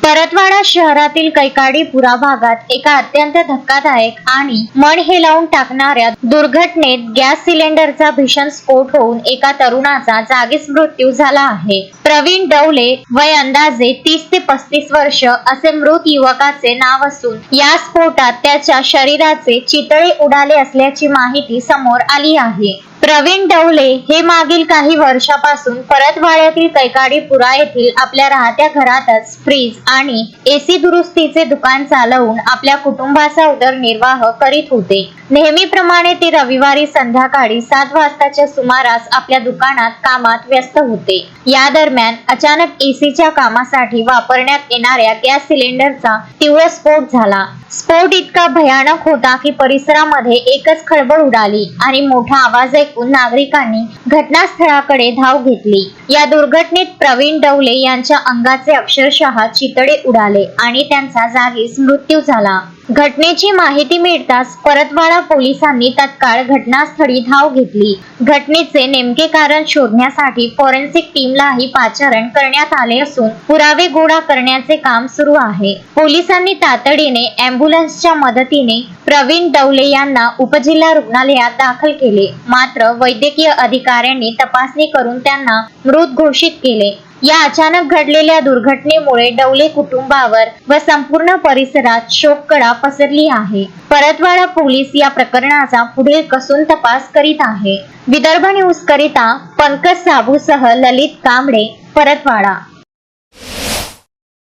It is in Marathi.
परतवाडा शहरातील कैकाडीपुरा भागात एका अत्यंत धक्कादायक आणि मन हेलावून टाकणाऱ्या दुर्घटनेत गॅस सिलेंडरचा भीषण स्फोट होऊन एका तरुणाचा जागीच मृत्यू झाला आहे। प्रवीण डवले वय अंदाजे 30 ते 35 वर्ष असे मृत युवकाचे नाव असून या स्फोटात त्याच्या शरीराचे चितळे उडाले असल्याची माहिती समोर आली आहे। प्रवीण डवले हे मागील काही वर्षापासून परतवाड्यातील कैकाडीपुरा येथील आपल्या राहत्या घरातच फ्रीज आणि एसी दुरुस्तीचे दुकान चालवून आपल्या कुटुंबाचा उदरनिर्वाह करीत होते। नेहमीप्रमाणे ते रविवारी संध्याकाळी 7 वाजताच्या सुमारास आपल्या दुकानात कामात व्यस्त होते। या दरम्यान अचानक एसीच्या कामासाठी वापरण्यात येणाऱ्या गॅस सिलेंडरचा तीव्र स्फोट झाला। स्फोट इतका भयानक होता की परिसरामध्ये एकच खळबळ उडाली आणि मोठा आवाज ऐकून नागरिकांनी घटनास्थळाकडे धाव घेतली। या दुर्घटनेत प्रवीण डवले यांच्या अंगाचे अक्षरशः चितळे उडाले आणि त्यांचा जागीच मृत्यू झाला। घटनेची माहिती मिळताच परतवाडा पोलिसांनी तत्काळ घटनास्थळी धाव घेतली। घटनेचे नेमके कारण शोधण्यासाठी फॉरेन्सिक टीमलाही पाचारण करण्यात आले असून पुरावे गोळा करण्याचे काम सुरू आहे। पोलिसांनी तातडीने अँब्युलन्सच्या मदतीने प्रवीण डवले यांना उपजिल्हा रुग्णालयात दाखल केले, मात्र वैद्यकीय अधिकाऱ्यांनी तपासणी करून त्यांना मृत घोषित केले। या अचानक घडलेल्या दुर्घटनेमुळे डवले कुटुंबावर व संपूर्ण परिसरात शोककळा पसरली आहे। परतवाडा पोलीस या प्रकरणाचा पुढील कसून तपास करीत आहे। विदर्भ न्यूज करिता पंकज साबूसह ललित कांबळे, परतवाडा।